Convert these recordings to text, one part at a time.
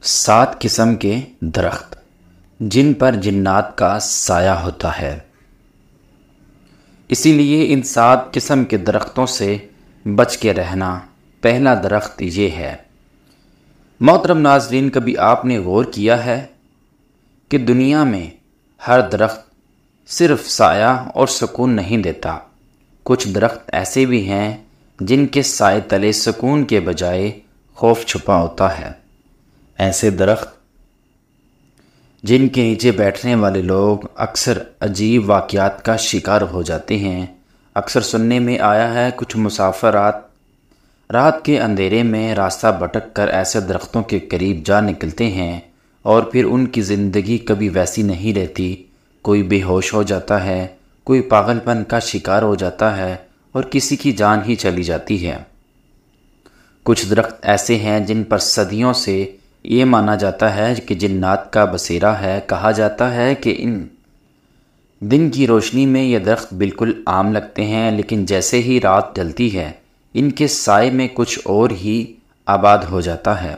7 قسم کے درخت جن پر جنات کا سایہ ہوتا ہے۔ اسی لیے ان 7 قسم کے درختوں سے بچ کے رہنا۔ پہلا درخت یہ ہے۔ محترم ناظرین، کبھی آپ نے غور کیا ہے کہ دنیا میں ہر درخت صرف سایہ اور سکون نہیں دیتا؟ کچھ درخت ایسے بھی ہیں جن کے سائے تلے سکون کے بجائے خوف چھپا ہوتا ہے۔ ایسے درخت جن کے نیچے بیٹھنے والے لوگ اکثر عجیب واقعات کا شکار ہو جاتے ہیں۔ اکثر سننے میں آیا ہے کچھ مسافر رات کے اندھیرے میں راستہ بھٹک کر ایسے درختوں کے قریب جا نکلتے ہیں اور پھر ان کی زندگی کبھی ویسی نہیں رہتی۔ کوئی بے ہوش ہو جاتا ہے، کوئی پاگل پن کا شکار ہو جاتا ہے اور کسی کی جان ہی چلی جاتی ہے۔ کچھ درخت ایسے ہیں جن پر صدیوں سے یہ مانا جاتا ہے کہ جنات کا بسیرا ہے۔ کہا جاتا ہے کہ ان دن کی روشنی میں یہ درخت بالکل عام لگتے ہیں، لیکن جیسے ہی رات ڈھلتی ہے ان کے سائے میں کچھ اور ہی آباد ہو جاتا ہے۔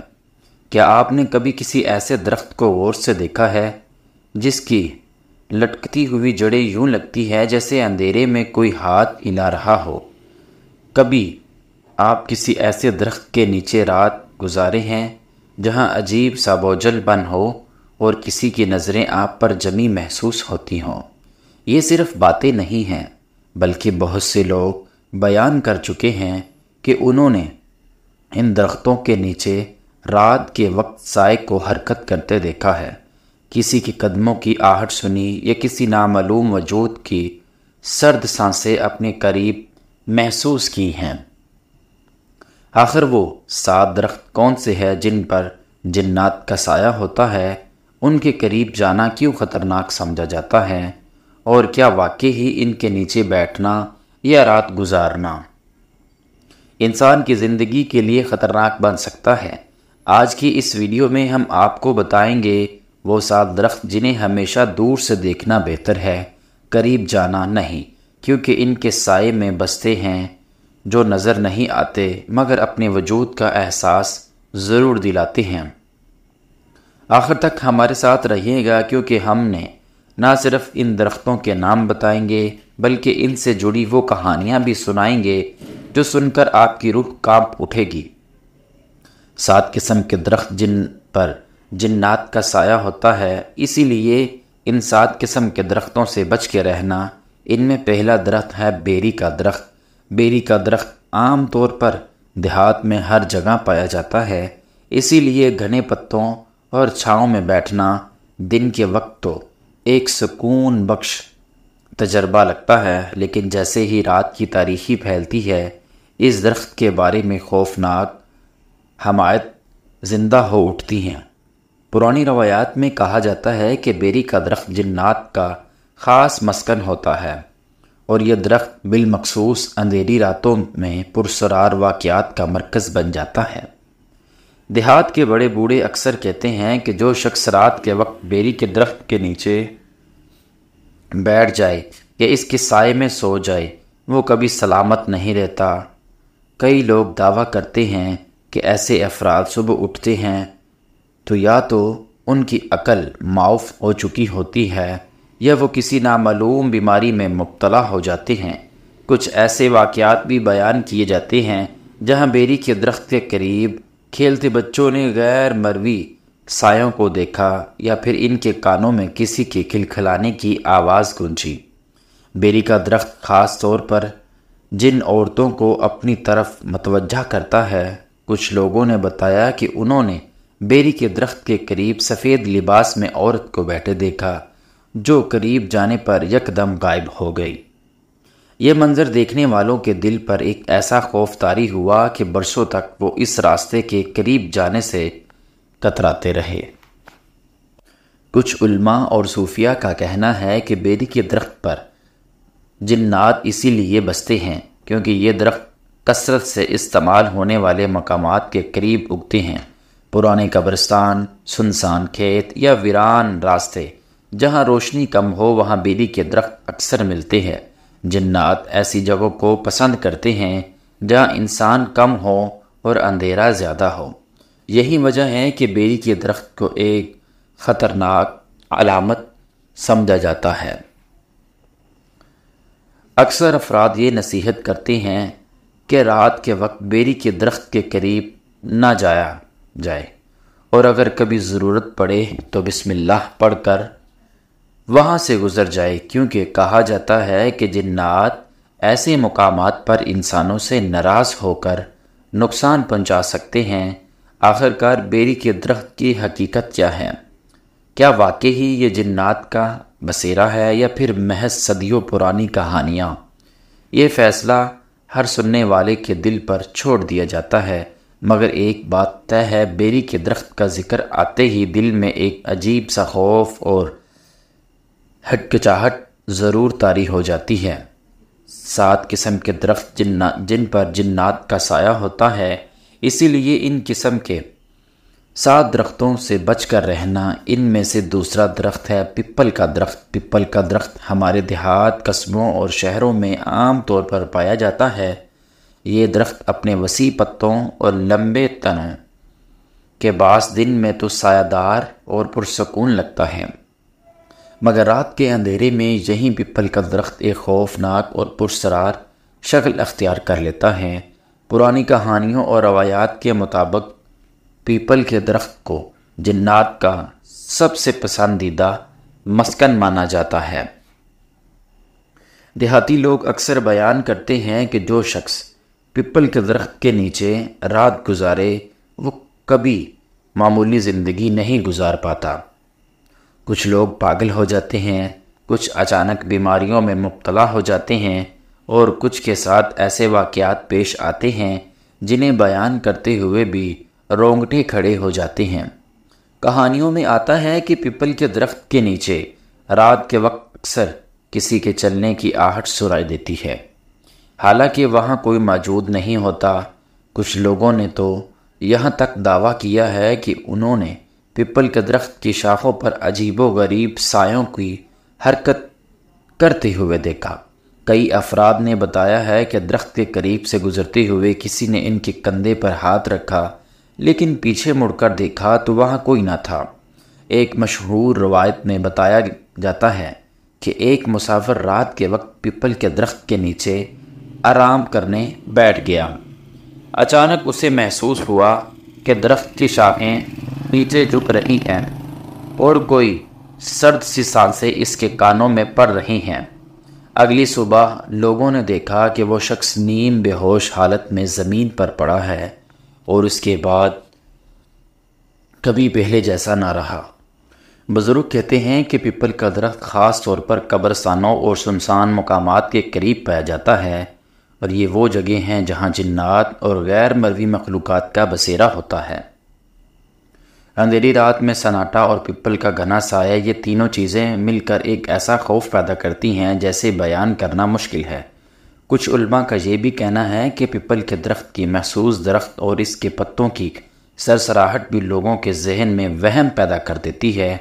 کیا آپ نے کبھی کسی ایسے درخت کو غور سے دیکھا ہے جس کی لٹکتی ہوئی جڑیں یوں لگتی ہے جیسے اندھیرے میں کوئی ہاتھ ہلا رہا ہو؟ کبھی آپ کسی ایسے درخت کے نیچے رات گزارے ہیں جہاں عجیب سا بوجھل پن ہو اور کسی کی نظریں آپ پر جمی محسوس ہوتی ہوں؟ یہ صرف باتیں نہیں ہیں، بلکہ بہت سے لوگ بیان کر چکے ہیں کہ انہوں نے ان درختوں کے نیچے رات کے وقت سائے کو حرکت کرتے دیکھا ہے، کسی کے قدموں کی آہٹ سنی یا کسی نامعلوم وجود کی سرد سانسیں اپنے قریب محسوس کی ہیں۔ آخر وہ 7 درخت کون سے ہیں جن پر جنات کا سایہ ہوتا ہے؟ ان کے قریب جانا کیوں خطرناک سمجھا جاتا ہے؟ اور کیا واقعی ہی ان کے نیچے بیٹھنا یا رات گزارنا انسان کی زندگی کے لیے خطرناک بن سکتا ہے؟ آج کی اس ویڈیو میں ہم آپ کو بتائیں گے وہ 7 درخت جنہیں ہمیشہ دور سے دیکھنا بہتر ہے، قریب جانا نہیں، کیونکہ ان کے سائے میں بستے ہیں جو نظر نہیں آتے مگر اپنے وجود کا احساس ضرور دلاتے ہیں۔ آخر تک ہمارے ساتھ رہیے گا، کیونکہ ہم نے نہ صرف ان درختوں کے نام بتائیں گے بلکہ ان سے جڑی وہ کہانیاں بھی سنائیں گے جو سن کر آپ کی روح کانپ اٹھے گی۔ 7 قسم کے درخت جن پر جنات کا سایہ ہوتا ہے، اسی لیے ان 7 قسم کے درختوں سے بچ کے رہنا۔ ان میں پہلا درخت ہے بیری کا درخت۔ بیری کا درخت عام طور پر دیہات میں ہر جگہ پایا جاتا ہے، اسی لیے گھنے پتوں اور چھاؤں میں بیٹھنا دن کے وقت تو ایک سکون بخش تجربہ لگتا ہے، لیکن جیسے ہی رات کی تاریکی پھیلتی ہے اس درخت کے بارے میں خوفناک حمایت زندہ ہو اٹھتی ہیں۔ پرانی روایات میں کہا جاتا ہے کہ بیری کا درخت جنات کا خاص مسکن ہوتا ہے اور یہ درخت بالمخصوص اندھیری راتوں میں پرسرار واقعات کا مرکز بن جاتا ہے۔ دیہات کے بڑے بوڑھے اکثر کہتے ہیں کہ جو شخص رات کے وقت بیری کے درخت کے نیچے بیٹھ جائے یا اس کے سائے میں سو جائے وہ کبھی سلامت نہیں رہتا۔ کئی لوگ دعویٰ کرتے ہیں کہ ایسے افراد صبح اٹھتے ہیں تو یا تو ان کی عقل معاف ہو چکی ہوتی ہے یا وہ کسی نامعلوم بیماری میں مبتلا ہو جاتے ہیں۔ کچھ ایسے واقعات بھی بیان کیے جاتے ہیں جہاں بیری کے درخت کے قریب کھیلتے بچوں نے غیر مروی سایوں کو دیکھا یا پھر ان کے کانوں میں کسی کے کھلکھلانے کی آواز گونجی۔ بیری کا درخت خاص طور پر جن عورتوں کو اپنی طرف متوجہ کرتا ہے۔ کچھ لوگوں نے بتایا کہ انہوں نے بیری کے درخت کے قریب سفید لباس میں عورت کو بیٹھے دیکھا جو قریب جانے پر یکدم غائب ہو گئی۔ یہ منظر دیکھنے والوں کے دل پر ایک ایسا خوف طاری ہوا کہ برسوں تک وہ اس راستے کے قریب جانے سے کتراتے رہے۔ کچھ علماء اور صوفیاء کا کہنا ہے کہ بیری کے درخت پر جنات اسی لیے بستے ہیں کیونکہ یہ درخت کثرت سے استعمال ہونے والے مقامات کے قریب اگتے ہیں۔ پرانے قبرستان، سنسان کھیت یا ویران راستے جہاں روشنی کم ہو وہاں بیری کے درخت اکثر ملتے ہیں۔ جنات ایسی جگہوں کو پسند کرتے ہیں جہاں انسان کم ہو اور اندھیرا زیادہ ہو۔ یہی وجہ ہے کہ بیری کے درخت کو ایک خطرناک علامت سمجھا جاتا ہے۔ اکثر افراد یہ نصیحت کرتے ہیں کہ رات کے وقت بیری کے درخت کے قریب نہ جایا جائے، اور اگر کبھی ضرورت پڑے تو بسم اللہ پڑھ کر وہاں سے گزر جائے، کیونکہ کہا جاتا ہے کہ جنات ایسے مقامات پر انسانوں سے ناراض ہو کر نقصان پہنچا سکتے ہیں۔ آخرکار بیری کے درخت کی حقیقت کیا ہے؟ کیا واقعی یہ جنات کا بسیرا ہے یا پھر محض صدیوں پرانی کہانیاں؟ یہ فیصلہ ہر سننے والے کے دل پر چھوڑ دیا جاتا ہے، مگر ایک بات طے ہے، بیری کے درخت کا ذکر آتے ہی دل میں ایک عجیب سا خوف اور ہچکچاہٹ ضرور طاری ہو جاتی ہے۔ 7 قسم کے درخت جن پر جنات کا سایہ ہوتا ہے، اسی لیے ان قسم کے 7 درختوں سے بچ کر رہنا۔ ان میں سے دوسرا درخت ہے پیپل کا درخت۔ پیپل کا درخت ہمارے دیہات، قصبوں اور شہروں میں عام طور پر پایا جاتا ہے۔ یہ درخت اپنے وسیع پتوں اور لمبے تنوں کے باعث دن میں تو سایہ دار اور پرسکون لگتا ہے، مگر رات کے اندھیرے میں یہی پیپل کا درخت ایک خوفناک اور پراسرار شکل اختیار کر لیتا ہے۔ پرانی کہانیوں اور روایات کے مطابق پیپل کے درخت کو جنات کا سب سے پسندیدہ مسکن مانا جاتا ہے۔ دیہاتی لوگ اکثر بیان کرتے ہیں کہ جو شخص پیپل کے درخت کے نیچے رات گزارے وہ کبھی معمولی زندگی نہیں گزار پاتا۔ کچھ لوگ پاگل ہو جاتے ہیں، کچھ اچانک بیماریوں میں مبتلا ہو جاتے ہیں، اور کچھ کے ساتھ ایسے واقعات پیش آتے ہیں جنہیں بیان کرتے ہوئے بھی رونگٹے کھڑے ہو جاتے ہیں۔ کہانیوں میں آتا ہے کہ پیپل کے درخت کے نیچے رات کے وقت اکثر کسی کے چلنے کی آہٹ سنائی دیتی ہے، حالانکہ وہاں کوئی موجود نہیں ہوتا۔ کچھ لوگوں نے تو یہاں تک دعویٰ کیا ہے کہ انہوں نے پیپل کے درخت کی شاخوں پر عجیب و غریب سایوں کی حرکت کرتے ہوئے دیکھا۔ کئی افراد نے بتایا ہے کہ درخت کے قریب سے گزرتے ہوئے کسی نے ان کے کندھے پر ہاتھ رکھا، لیکن پیچھے مڑ کر دیکھا تو وہاں کوئی نہ تھا۔ ایک مشہور روایت میں بتایا جاتا ہے کہ ایک مسافر رات کے وقت پیپل کے درخت کے نیچے آرام کرنے بیٹھ گیا۔ اچانک اسے محسوس ہوا کہ درخت کی شاخیں نیچے جھک رہی ہیں اور کوئی سرد سی سانسیں اس کے کانوں میں پڑ رہی ہیں۔ اگلی صبح لوگوں نے دیکھا کہ وہ شخص نیم بے ہوش حالت میں زمین پر پڑا ہے اور اس کے بعد کبھی پہلے جیسا نہ رہا۔ بزرگ کہتے ہیں کہ پیپل کا درخت خاص طور پر قبرستانوں اور سنسان مقامات کے قریب پایا جاتا ہے، اور یہ وہ جگہ ہیں جہاں جنات اور غیر مروی مخلوقات کا بسیرا ہوتا ہے۔ اندھیری رات میں سناٹا اور پیپل کا گھنا سایہ، یہ تینوں چیزیں مل کر ایک ایسا خوف پیدا کرتی ہیں جیسے بیان کرنا مشکل ہے۔ کچھ علماء کا یہ بھی کہنا ہے کہ پیپل کے درخت کی محسوس درخت اور اس کے پتوں کی سرسراہٹ بھی لوگوں کے ذہن میں وہم پیدا کر دیتی ہے۔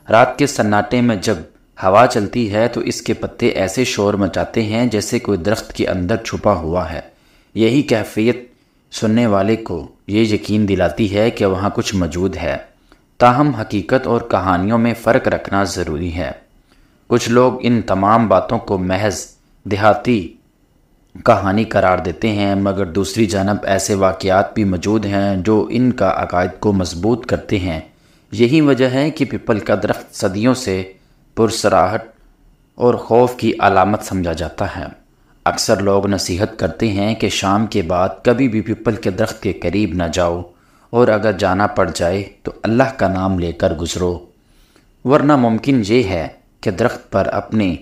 رات کے سناٹے میں جب ہوا چلتی ہے تو اس کے پتے ایسے شور مچاتے ہیں جیسے کوئی درخت کے اندر چھپا ہوا ہے۔ یہی کیفیت سننے والے کو یہ یقین دلاتی ہے کہ وہاں کچھ موجود ہے، تاہم حقیقت اور کہانیوں میں فرق رکھنا ضروری ہے۔ کچھ لوگ ان تمام باتوں کو محض دیہاتی کہانی قرار دیتے ہیں، مگر دوسری جانب ایسے واقعات بھی موجود ہیں جو ان کا عقائد کو مضبوط کرتے ہیں۔ یہی وجہ ہے کہ پیپل کا درخت صدیوں سے پرسراہٹ اور خوف کی علامت سمجھا جاتا ہے۔ اکثر لوگ نصیحت کرتے ہیں کہ شام کے بعد کبھی بھی پیپل کے درخت کے قریب نہ جاؤ، اور اگر جانا پڑ جائے تو اللہ کا نام لے کر گزرو، ورنہ ممکن یہ ہے کہ درخت پر اپنی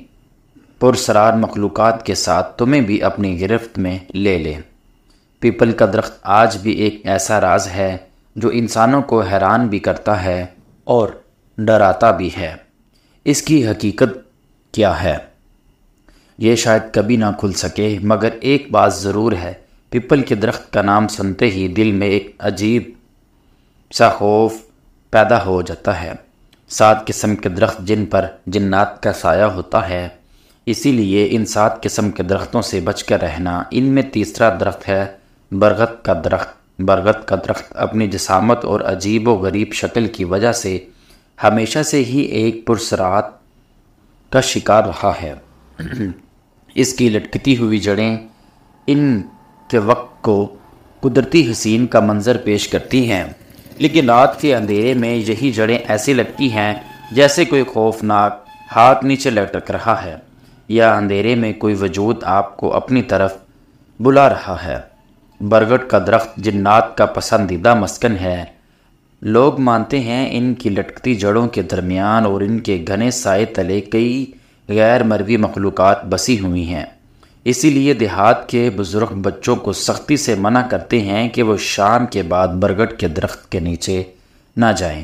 پرسرار مخلوقات کے ساتھ تمہیں بھی اپنی گرفت میں لے لے۔ پیپل کا درخت آج بھی ایک ایسا راز ہے جو انسانوں کو حیران بھی کرتا ہے اور ڈراتا بھی ہے۔ اس کی حقیقت کیا ہے یہ شاید کبھی نہ کھل سکے، مگر ایک بات ضرور ہے، پیپل کے درخت کا نام سنتے ہی دل میں ایک عجیب سا خوف پیدا ہو جاتا ہے۔ 7 قسم کے درخت جن پر جنات کا سایہ ہوتا ہے، اسی لیے ان 7 قسم کے درختوں سے بچ کر رہنا۔ ان میں تیسرا درخت ہے برگد کا درخت۔ برگد کا درخت اپنی جسامت اور عجیب و غریب شکل کی وجہ سے ہمیشہ سے ہی ایک پرسرات کا شکار رہا ہے۔ اس کی لٹکتی ہوئی جڑیں ان کے وقت کو قدرتی حسین کا منظر پیش کرتی ہیں، لیکن رات کے اندھیرے میں یہی جڑیں ایسی لگتی ہیں جیسے کوئی خوفناک ہاتھ نیچے لٹک رہا ہے، یا اندھیرے میں کوئی وجود آپ کو اپنی طرف بلا رہا ہے۔ برگد کا درخت جنات کا پسندیدہ مسکن ہے۔ لوگ مانتے ہیں ان کی لٹکتی جڑوں کے درمیان اور ان کے گھنے سائے تلے کئی غیر مروی مخلوقات بسی ہوئی ہیں۔ اسی لیے دیہات کے بزرگ بچوں کو سختی سے منع کرتے ہیں کہ وہ شام کے بعد برگد کے درخت کے نیچے نہ جائیں۔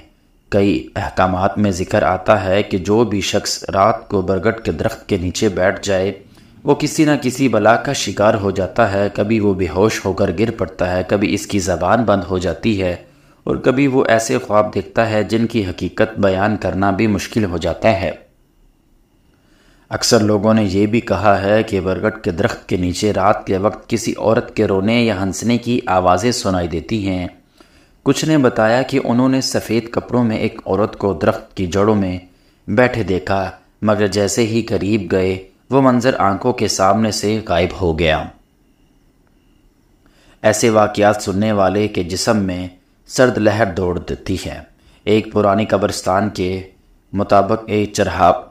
کئی احکامات میں ذکر آتا ہے کہ جو بھی شخص رات کو برگد کے درخت کے نیچے بیٹھ جائے وہ کسی نہ کسی بلا کا شکار ہو جاتا ہے۔ کبھی وہ بے ہوش ہو کر گر پڑتا ہے، کبھی اس کی زبان بند ہو جاتی ہے، اور کبھی وہ ایسے خواب دیکھتا ہے جن کی حقیقت بیان کرنا بھی مشکل ہو جاتا ہے۔ اکثر لوگوں نے یہ بھی کہا ہے کہ برگد کے درخت کے نیچے رات کے وقت کسی عورت کے رونے یا ہنسنے کی آوازیں سنائی دیتی ہیں۔ کچھ نے بتایا کہ انہوں نے سفید کپڑوں میں ایک عورت کو درخت کی جڑوں میں بیٹھے دیکھا، مگر جیسے ہی قریب گئے وہ منظر آنکھوں کے سامنے سے غائب ہو گیا۔ ایسے واقعات سننے والے کے جسم میں سرد لہر دوڑ دیتی ہے۔ ایک پرانی قبرستان کے مطابق ایک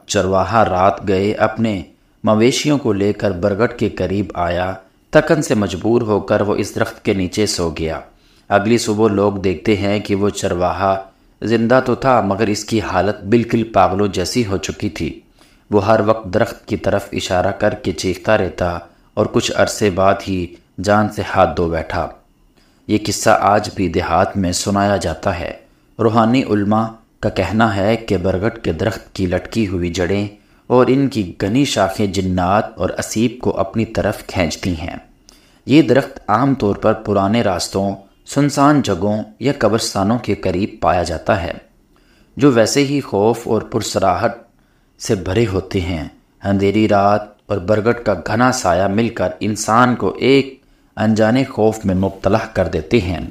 چرواہا رات گئے اپنے مویشیوں کو لے کر برگد کے قریب آیا۔ تھکن سے مجبور ہو کر وہ اس درخت کے نیچے سو گیا۔ اگلی صبح لوگ دیکھتے ہیں کہ وہ چرواہا زندہ تو تھا مگر اس کی حالت بالکل پاگلوں جیسی ہو چکی تھی۔ وہ ہر وقت درخت کی طرف اشارہ کر کے چیختا رہتا اور کچھ عرصے بعد ہی جان سے ہاتھ دھو بیٹھا۔ یہ قصہ آج بھی دیہات میں سنایا جاتا ہے۔ روحانی علماء کا کہنا ہے کہ برگد کے درخت کی لٹکی ہوئی جڑیں اور ان کی گھنی شاخیں جنات اور اسیب کو اپنی طرف کھینچتی ہیں۔ یہ درخت عام طور پر پرانے راستوں، سنسان جگہوں یا قبرستانوں کے قریب پایا جاتا ہے، جو ویسے ہی خوف اور پرسراہٹ سے بھرے ہوتے ہیں۔ اندھیری رات اور برگد کا گھنا سایہ مل کر انسان کو ایک انجانے خوف میں مبتلا کر دیتے ہیں۔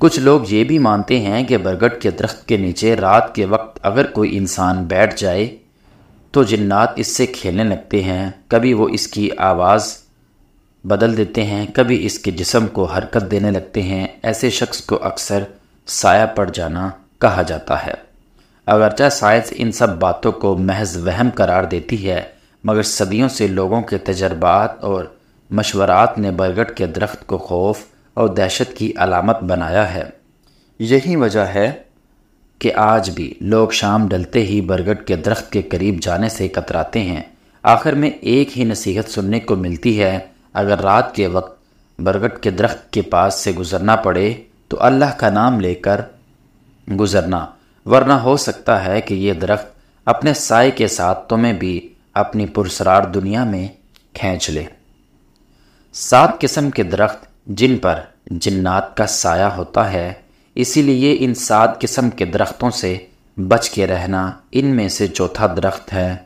کچھ لوگ یہ بھی مانتے ہیں کہ برگد کے درخت کے نیچے رات کے وقت اگر کوئی انسان بیٹھ جائے تو جنات اس سے کھیلنے لگتے ہیں۔ کبھی وہ اس کی آواز بدل دیتے ہیں، کبھی اس کے جسم کو حرکت دینے لگتے ہیں۔ ایسے شخص کو اکثر سایہ پڑ جانا کہا جاتا ہے۔ اگرچہ سائنس ان سب باتوں کو محض وہم قرار دیتی ہے، مگر صدیوں سے لوگوں کے تجربات اور مشورات نے برگد کے درخت کو خوف اور دہشت کی علامت بنایا ہے۔ یہی وجہ ہے کہ آج بھی لوگ شام ڈھلتے ہی برگد کے درخت کے قریب جانے سے کتراتے ہیں۔ آخر میں ایک ہی نصیحت سننے کو ملتی ہے، اگر رات کے وقت برگد کے درخت کے پاس سے گزرنا پڑے تو اللہ کا نام لے کر گزرنا، ورنہ ہو سکتا ہے کہ یہ درخت اپنے سائے کے ساتھ تمہیں بھی اپنی پرسرار دنیا میں کھینچ لے۔ 7 قسم کے درخت جن پر جنات کا سایہ ہوتا ہے، اسی لیے ان 7 قسم کے درختوں سے بچ کے رہنا۔ ان میں سے چوتھا درخت ہے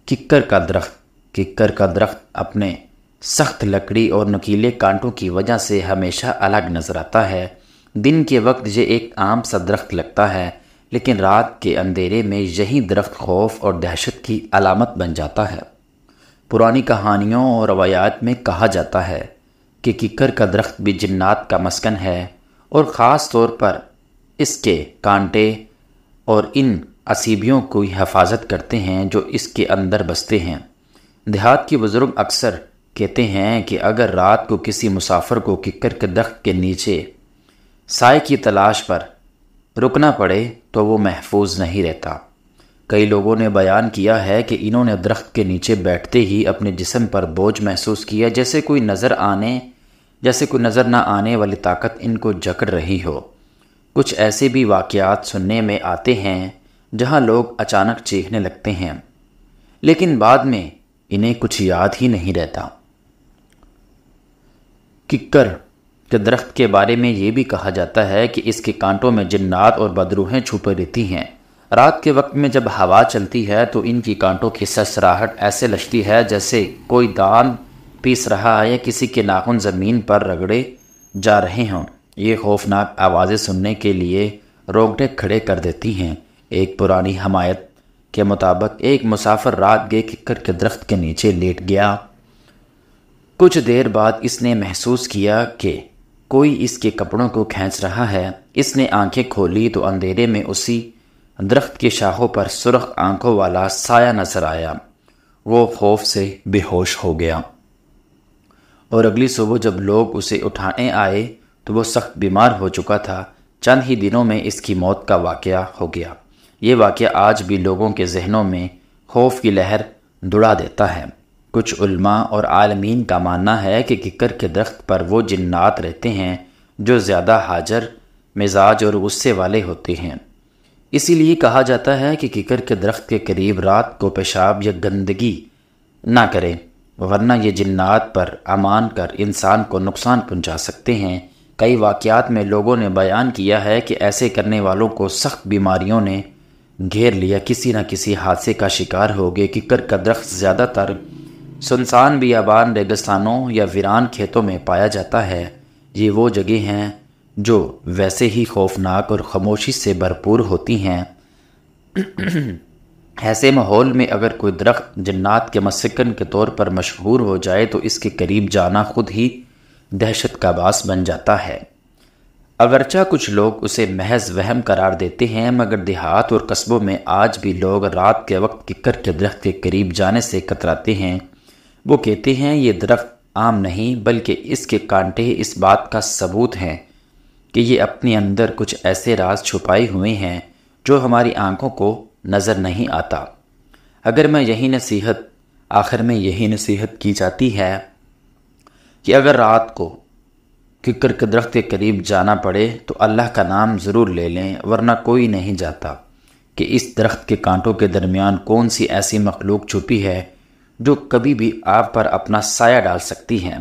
ککر کا درخت۔ ککر کا درخت اپنے سخت لکڑی اور نکیلے کانٹوں کی وجہ سے ہمیشہ الگ نظر آتا ہے۔ دن کے وقت یہ ایک عام سا درخت لگتا ہے، لیکن رات کے اندھیرے میں یہی درخت خوف اور دہشت کی علامت بن جاتا ہے۔ پرانی کہانیوں اور روایات میں کہا جاتا ہے کہ ککر کا درخت بھی جنات کا مسکن ہے، اور خاص طور پر اس کے کانٹے اور ان اسیبیوں کی حفاظت کرتے ہیں جو اس کے اندر بستے ہیں۔ دیہات کے بزرگ اکثر کہتے ہیں کہ اگر رات کو کسی مسافر کو ککر کے درخت کے نیچے سائے کی تلاش پر رکنا پڑے تو وہ محفوظ نہیں رہتا۔ کئی لوگوں نے بیان کیا ہے کہ انہوں نے درخت کے نیچے بیٹھتے ہی اپنے جسم پر بوجھ محسوس کیا، جیسے کوئی نظر نہ آنے والی طاقت ان کو جکڑ رہی ہو۔ کچھ ایسے بھی واقعات سننے میں آتے ہیں جہاں لوگ اچانک چیخنے لگتے ہیں، لیکن بعد میں انہیں کچھ یاد ہی نہیں رہتا۔ ککر کے درخت کے بارے میں یہ بھی کہا جاتا ہے کہ اس کے کانٹوں میں جنات اور بدروحیں چھپے رہتی ہیں۔ رات کے وقت میں جب ہوا چلتی ہے تو ان کی کانٹوں کی سرسراہٹ ایسے لچتی ہے جیسے کوئی دان پیس رہا ہے یا کسی کے ناخن زمین پر رگڑے جا رہے ہوں۔ یہ خوفناک آوازیں سننے کے لیے روگٹے کھڑے کر دیتی ہیں۔ ایک پرانی حمایت کے مطابق ایک مسافر رات گئے ککر کے درخت کے نیچے لیٹ گیا۔ کچھ دیر بعد اس نے محسوس کیا کہ کوئی اس کے کپڑوں کو کھینچ رہا ہے۔ اس نے آنکھیں کھولی تو اندھیرے میں اسی درخت کی شاخوں پر سرخ آنکھوں والا سایہ نظر آیا۔ وہ خوف سے بے ہوش ہو گیا، اور اگلی صبح جب لوگ اسے اٹھانے آئے تو وہ سخت بیمار ہو چکا تھا۔ چند ہی دنوں میں اس کی موت کا واقعہ ہو گیا۔ یہ واقعہ آج بھی لوگوں کے ذہنوں میں خوف کی لہر دوڑا دیتا ہے۔ کچھ علماء اور عالمین کا ماننا ہے کہ ککر کے درخت پر وہ جنات رہتے ہیں جو زیادہ ہاجر مزاج اور غصے والے ہوتے ہیں۔ اسی لیے کہا جاتا ہے کہ ککر کے درخت کے قریب رات کو پیشاب یا گندگی نہ کریں، ورنہ یہ جنات پر امان کر انسان کو نقصان پہنچا سکتے ہیں۔ کئی واقعات میں لوگوں نے بیان کیا ہے کہ ایسے کرنے والوں کو سخت بیماریوں نے گھیر لیا، کسی نہ کسی حادثے کا شکار ہو گئے۔ ککر کا درخت زیادہ تر سنسان بیابان، ریگستانوں یا ویران کھیتوں میں پایا جاتا ہے۔ یہ وہ جگہ ہیں جو ویسے ہی خوفناک اور خاموشی سے بھرپور ہوتی ہیں۔ ایسے ماحول میں اگر کوئی درخت جنات کے مسکن کے طور پر مشہور ہو جائے تو اس کے قریب جانا خود ہی دہشت کا باعث بن جاتا ہے۔ اگرچہ کچھ لوگ اسے محض وہم قرار دیتے ہیں، مگر دیہات اور قصبوں میں آج بھی لوگ رات کے وقت ککر کے درخت کے قریب جانے سے کتراتے ہیں۔ وہ کہتے ہیں یہ درخت عام نہیں بلکہ اس کے کانٹے اس بات کا ثبوت ہیں کہ یہ اپنے اندر کچھ ایسے راز چھپائے ہوئے ہیں جو ہماری آنکھوں کو نظر نہیں آتا۔ آخر میں یہی نصیحت کی جاتی ہے کہ اگر رات کو ککر کے درخت کے قریب جانا پڑے تو اللہ کا نام ضرور لے لیں، ورنہ کوئی نہیں جاتا کہ اس درخت کے کانٹوں کے درمیان کون سی ایسی مخلوق چھپی ہے جو کبھی بھی آپ پر اپنا سایہ ڈال سکتی ہے۔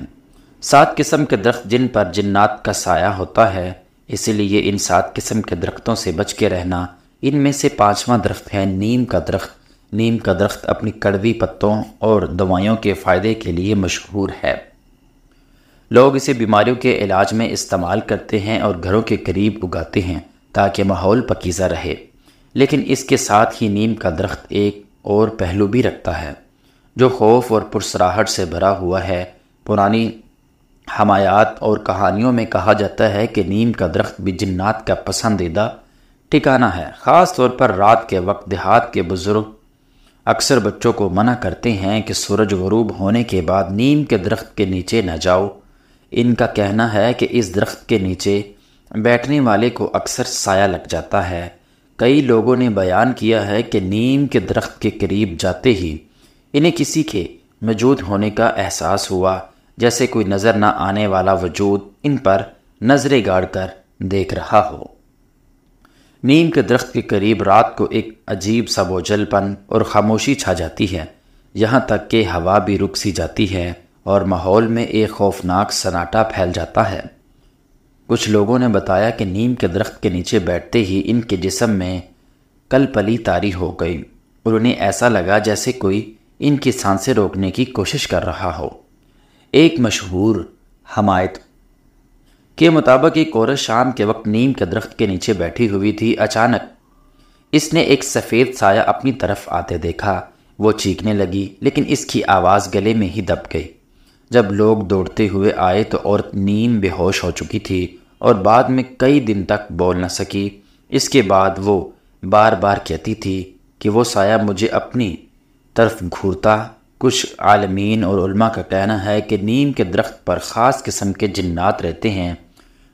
7 قسم کے درخت جن پر جنات کا سایہ ہوتا ہے، اسی لیے ان 7 قسم کے درختوں سے بچ کے رہنا۔ ان میں سے 5واں درخت ہے نیم کا درخت۔ نیم کا درخت اپنی کڑوی پتوں اور دوائیوں کے فائدے کے لیے مشہور ہے۔ لوگ اسے بیماریوں کے علاج میں استعمال کرتے ہیں اور گھروں کے قریب اگاتے ہیں تاکہ ماحول پاکیزہ رہے۔ لیکن اس کے ساتھ ہی نیم کا درخت ایک اور پہلو بھی رکھتا ہے جو خوف اور پرسراہٹ سے بھرا ہوا ہے۔ پرانی حمایات اور کہانیوں میں کہا جاتا ہے کہ نیم کا درخت بھی جنات کا پسندیدہ ٹھکانہ ہے۔ خاص طور پر رات کے وقت دیہات کے بزرگ اکثر بچوں کو منع کرتے ہیں کہ سورج غروب ہونے کے بعد نیم کے درخت کے نیچے نہ جاؤ۔ ان کا کہنا ہے کہ اس درخت کے نیچے بیٹھنے والے کو اکثر سایہ لگ جاتا ہے۔ کئی لوگوں نے بیان کیا ہے کہ نیم کے درخت کے قریب جاتے ہی انہیں کسی کے موجود ہونے کا احساس ہوا، جیسے کوئی نظر نہ آنے والا وجود ان پر نظریں گاڑ کر دیکھ رہا ہو۔ نیم کے درخت کے قریب رات کو ایک عجیب سا بوجھل پن اور خاموشی چھا جاتی ہے، یہاں تک کہ ہوا بھی رک سی جاتی ہے اور ماحول میں ایک خوفناک سناٹا پھیل جاتا ہے۔ کچھ لوگوں نے بتایا کہ نیم کے درخت کے نیچے بیٹھتے ہی ان کے جسم میں کل پلی طاری ہو گئی اور انہیں ایسا لگا جیسے کوئی ان کی سانسیں روکنے کی کوشش کر رہا ہو۔ ایک مشہور حمایت کے مطابق ایک عورت شام کے وقت نیم کے درخت کے نیچے بیٹھی ہوئی تھی۔ اچانک اس نے ایک سفید سایہ اپنی طرف آتے دیکھا۔ وہ چیخنے لگی لیکن اس کی آواز گلے میں ہی دب گئی۔ جب لوگ دوڑتے ہوئے آئے تو عورت نیم بے ہوش ہو چکی تھی اور بعد میں کئی دن تک بول نہ سکی۔ اس کے بعد وہ بار بار کہتی تھی کہ وہ سایہ مجھے اپنی طرف گھورتا۔ کچھ عالمین اور علماء کا کہنا ہے کہ نیم کے درخت پر خاص قسم کے جنات رہتے ہیں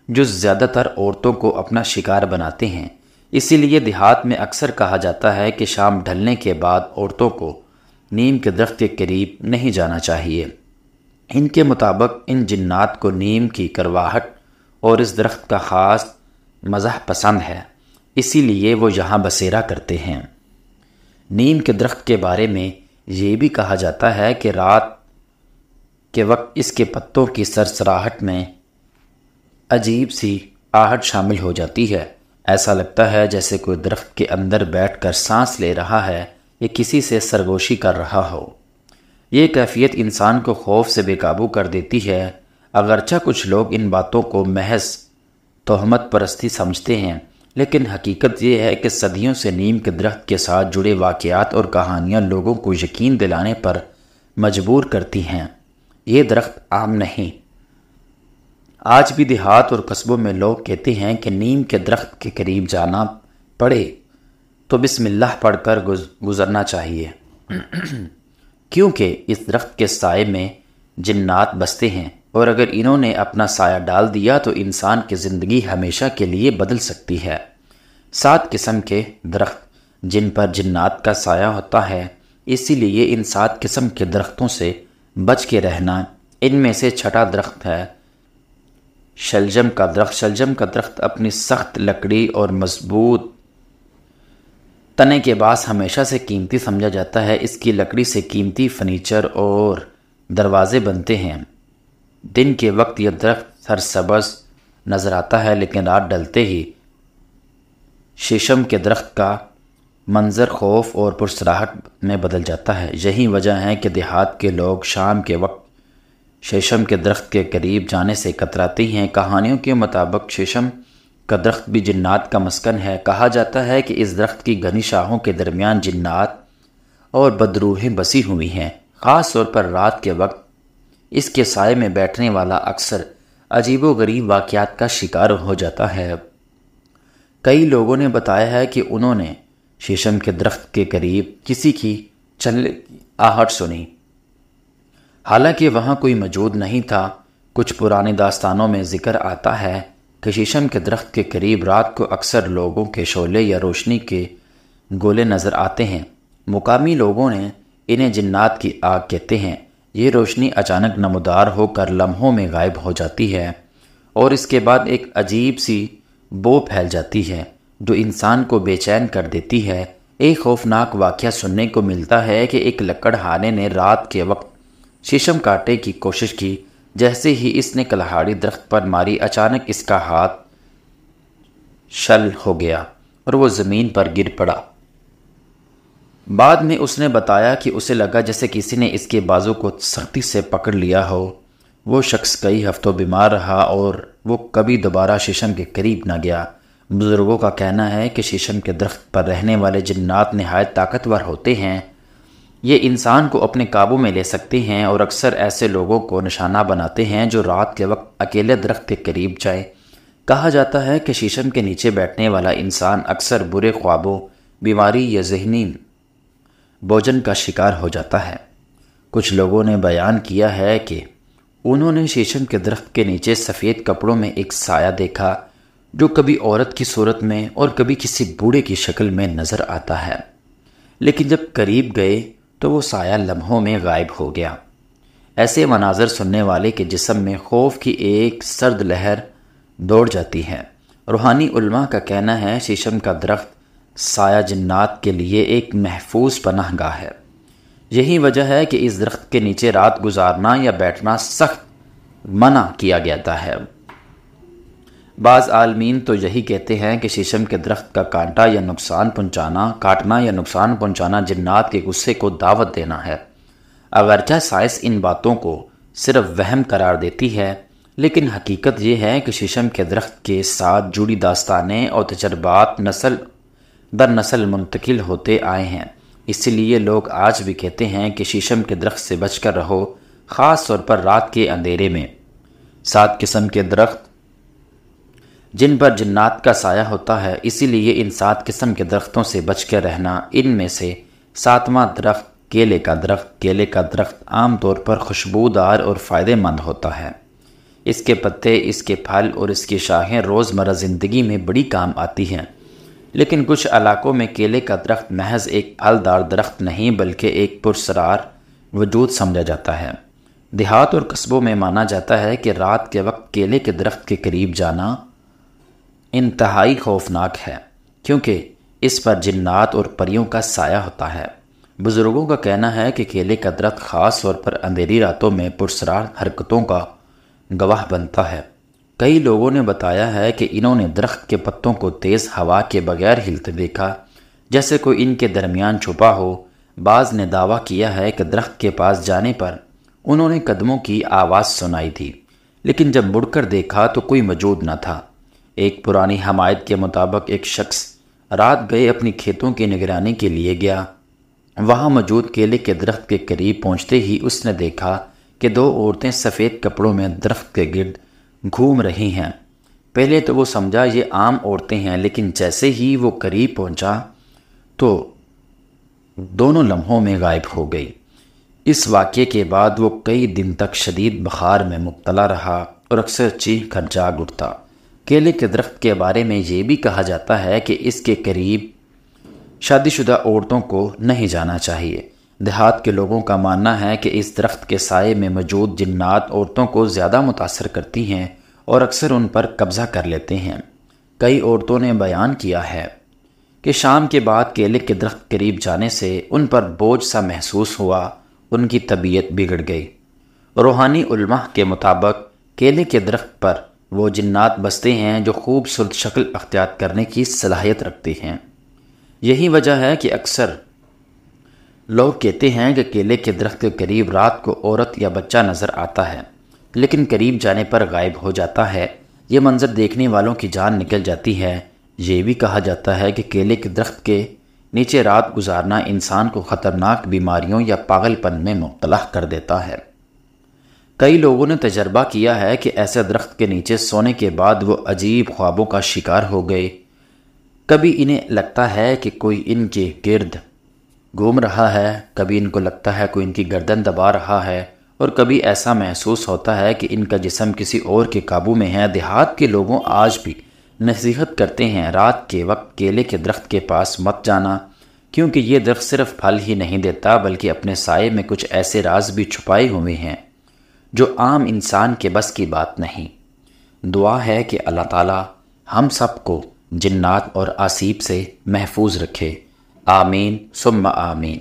جو زیادہ تر عورتوں کو اپنا شکار بناتے ہیں۔ اسی لیے دیہات میں اکثر کہا جاتا ہے کہ شام ڈھلنے کے بعد عورتوں کو نیم کے درخت کے قریب نہیں جانا چاہیے۔ ان کے مطابق ان جنات کو نیم کی کرواہٹ اور اس درخت کا خاص مزاح پسند ہے، اسی لیے وہ یہاں بسیرا کرتے ہیں۔ نیم کے درخت کے بارے میں یہ بھی کہا جاتا ہے کہ رات کے وقت اس کے پتوں کی سرسراہٹ میں عجیب سی آہٹ شامل ہو جاتی ہے۔ ایسا لگتا ہے جیسے کوئی درخت کے اندر بیٹھ کر سانس لے رہا ہے یا کسی سے سرگوشی کر رہا ہو۔ یہ کیفیت انسان کو خوف سے بے قابو کر دیتی ہے۔ اگرچہ کچھ لوگ ان باتوں کو محض تہمت پرستی سمجھتے ہیں، لیکن حقیقت یہ ہے کہ صدیوں سے نیم کے درخت کے ساتھ جڑے واقعات اور کہانیاں لوگوں کو یقین دلانے پر مجبور کرتی ہیں۔ یہ درخت عام نہیں۔ آج بھی دیہات اور قصبوں میں لوگ کہتے ہیں کہ نیم کے درخت کے قریب جانا پڑے تو بسم اللہ پڑھ کر گزرنا چاہیے، کیونکہ اس درخت کے سائے میں جنات بستے ہیں، اور اگر انہوں نے اپنا سایہ ڈال دیا تو انسان کی زندگی ہمیشہ کے لیے بدل سکتی ہے۔ 7 قسم کے درخت جن پر جنات کا سایہ ہوتا ہے، اسی لیے ان 7 قسم کے درختوں سے بچ کے رہنا۔ ان میں سے چھٹا درخت ہے شلجم کا درخت۔ شلجم کا درخت اپنی سخت لکڑی اور مضبوط تنے کے باعث ہمیشہ سے قیمتی سمجھا جاتا ہے۔ اس کی لکڑی سے قیمتی فرنیچر اور دروازے بنتے ہیں۔ دن کے وقت یہ درخت سرسبز نظر آتا ہے، لیکن رات ڈلتے ہی شیشم کے درخت کا منظر خوف اور پرسراہٹ میں بدل جاتا ہے۔ یہی وجہ ہے کہ دیہات کے لوگ شام کے وقت شیشم کے درخت کے قریب جانے سے کتراتے ہیں۔ کہانیوں کے مطابق شیشم کا درخت بھی جنات کا مسکن ہے۔ کہا جاتا ہے کہ اس درخت کی گھنی شاخوں کے درمیان جنات اور بدروحیں بسی ہوئی ہیں۔ خاص طور پر رات کے وقت اس کے سائے میں بیٹھنے والا اکثر عجیب و غریب واقعات کا شکار ہو جاتا ہے۔ کئی لوگوں نے بتایا ہے کہ انہوں نے شیشم کے درخت کے قریب کسی کی چلنے کی آہٹ سنی، حالانکہ وہاں کوئی موجود نہیں تھا۔ کچھ پرانی داستانوں میں ذکر آتا ہے کہ شیشم کے درخت کے قریب رات کو اکثر لوگوں کے شعلے یا روشنی کے گولے نظر آتے ہیں۔ مقامی لوگوں نے انہیں جنات کی آگ کہتے ہیں۔ یہ روشنی اچانک نمودار ہو کر لمحوں میں غائب ہو جاتی ہے، اور اس کے بعد ایک عجیب سی بو پھیل جاتی ہے جو انسان کو بے چین کر دیتی ہے۔ ایک خوفناک واقعہ سننے کو ملتا ہے کہ ایک لکڑہارے نے رات کے وقت شیشم کاٹنے کی کوشش کی۔ جیسے ہی اس نے کلہاڑی درخت پر ماری، اچانک اس کا ہاتھ شل ہو گیا اور وہ زمین پر گر پڑا۔ بعد میں اس نے بتایا کہ اسے لگا جیسے کسی نے اس کے بازو کو سختی سے پکڑ لیا ہو۔ وہ شخص کئی ہفتوں بیمار رہا اور وہ کبھی دوبارہ شیشم کے قریب نہ گیا۔ بزرگوں کا کہنا ہے کہ شیشم کے درخت پر رہنے والے جنات نہایت طاقتور ہوتے ہیں۔ یہ انسان کو اپنے قابو میں لے سکتے ہیں اور اکثر ایسے لوگوں کو نشانہ بناتے ہیں جو رات کے وقت اکیلے درخت کے قریب جائیں۔ کہا جاتا ہے کہ شیشم کے نیچے بیٹھنے والا انسان اکثر برے خوابوں، بیماری یا ذہنی بوجھن کا شکار ہو جاتا ہے۔ کچھ لوگوں نے بیان کیا ہے کہ انہوں نے شیشم کے درخت کے نیچے سفید کپڑوں میں ایک سایہ دیکھا جو کبھی عورت کی صورت میں اور کبھی کسی بوڑھے کی شکل میں نظر آتا ہے، لیکن جب قریب گئے تو وہ سایہ لمحوں میں غائب ہو گیا۔ ایسے مناظر سننے والے کے جسم میں خوف کی ایک سرد لہر دوڑ جاتی ہے۔ روحانی علماء کا کہنا ہے شیشم کا درخت سایہ جنات کے لیے ایک محفوظ پناہ گاہ ہے۔ یہی وجہ ہے کہ اس درخت کے نیچے رات گزارنا یا بیٹھنا سخت منع کیا گیا ہے۔ بعض عالمین تو یہی کہتے ہیں کہ شیشم کے درخت کا کاٹنا یا نقصان پہنچانا جنات کے غصے کو دعوت دینا ہے۔ اگرچہ سائنس ان باتوں کو صرف وہم قرار دیتی ہے، لیکن حقیقت یہ ہے کہ شیشم کے درخت کے ساتھ جڑی داستانیں اور تجربات نسل در نسل منتقل ہوتے آئے ہیں۔ اسی لیے لوگ آج بھی کہتے ہیں کہ شیشم کے درخت سے بچ کر رہو، خاص طور پر رات کے اندھیرے میں۔ 7 قسم کے درخت جن پر جنات کا سایہ ہوتا ہے، اسی لیے ان 7 قسم کے درختوں سے بچ کے رہنا۔ ان میں سے 7واں درخت کیلے کا درخت۔ کیلے کا درخت عام طور پر خوشبودار اور فائدہ مند ہوتا ہے۔ اس کے پتے، اس کے پھل اور اس کی شاخیں روزمرہ زندگی میں بڑی کام آتی ہیں، لیکن کچھ علاقوں میں کیلے کا درخت محض ایک پھلدار درخت نہیں بلکہ ایک پراسرار وجود سمجھا جاتا ہے۔ دیہات اور قصبوں میں مانا جاتا ہے کہ رات کے وقت کیلے کے درخت کے قریب جانا انتہائی خوفناک ہے، کیونکہ اس پر جنات اور پریوں کا سایہ ہوتا ہے۔ بزرگوں کا کہنا ہے کہ کیلے کا درخت خاص طور پر اندھیری راتوں میں پراسرار حرکتوں کا گواہ بنتا ہے۔ کئی لوگوں نے بتایا ہے کہ انہوں نے درخت کے پتوں کو تیز ہوا کے بغیر ہلتے دیکھا، جیسے کوئی ان کے درمیان چھپا ہو۔ بعض نے دعویٰ کیا ہے کہ درخت کے پاس جانے پر انہوں نے قدموں کی آواز سنائی تھی، لیکن جب مڑ کر دیکھا تو کوئی موجود نہ تھا۔ ایک پرانی حمایت کے مطابق ایک شخص رات گئے اپنی کھیتوں کی نگرانی کے لیے گیا۔ وہاں موجود کیلے کے درخت کے قریب پہنچتے ہی اس نے دیکھا کہ دو عورتیں سفید کپڑوں میں درخت کے گرد گھوم رہی ہیں۔ پہلے تو وہ سمجھا یہ عام عورتیں ہیں، لیکن جیسے ہی وہ قریب پہنچا تو دونوں لمحوں میں غائب ہو گئی۔ اس واقعے کے بعد وہ کئی دن تک شدید بخار میں مبتلا رہا اور اکثر چیخ کر جاگ اٹھتا۔ کیلے کے درخت کے بارے میں یہ بھی کہا جاتا ہے کہ اس کے قریب شادی شدہ عورتوں کو نہیں جانا چاہیے۔ دیہات کے لوگوں کا ماننا ہے کہ اس درخت کے سائے میں موجود جنات عورتوں کو زیادہ متاثر کرتی ہیں اور اکثر ان پر قبضہ کر لیتے ہیں۔ کئی عورتوں نے بیان کیا ہے کہ شام کے بعد کیلے کے درخت قریب جانے سے ان پر بوجھ سا محسوس ہوا، ان کی طبیعت بگڑ گئی۔ روحانی علماء کے مطابق کیلے کے درخت پر وہ جنات بستے ہیں جو خوبصورت شکل اختیار کرنے کی صلاحیت رکھتے ہیں۔ یہی وجہ ہے کہ اکثر لوگ کہتے ہیں کہ کیلے کے درخت کے قریب رات کو عورت یا بچہ نظر آتا ہے، لیکن قریب جانے پر غائب ہو جاتا ہے۔ یہ منظر دیکھنے والوں کی جان نکل جاتی ہے۔ یہ بھی کہا جاتا ہے کہ کیلے کے درخت کے نیچے رات گزارنا انسان کو خطرناک بیماریوں یا پاگل پن میں مبتلا کر دیتا ہے۔ کئی لوگوں نے تجربہ کیا ہے کہ ایسے درخت کے نیچے سونے کے بعد وہ عجیب خوابوں کا شکار ہو گئے۔ کبھی انہیں لگتا ہے کہ کوئی ان کے گرد گھوم رہا ہے، کبھی ان کو لگتا ہے کوئی ان کی گردن دبا رہا ہے، اور کبھی ایسا محسوس ہوتا ہے کہ ان کا جسم کسی اور کے قابو میں ہے۔ دیہات کے لوگوں آج بھی نصیحت کرتے ہیں رات کے وقت کیلے کے درخت کے پاس مت جانا، کیونکہ یہ درخت صرف پھل ہی نہیں دیتا بلکہ اپنے سائے میں کچھ ایسے راز بھی چھپائے ہوئے ہیں جو عام انسان کے بس کی بات نہیں۔ دعا ہے کہ اللہ تعالی ہم سب کو جنات اور آسیب سے محفوظ رکھے۔ آمین ثم آمین۔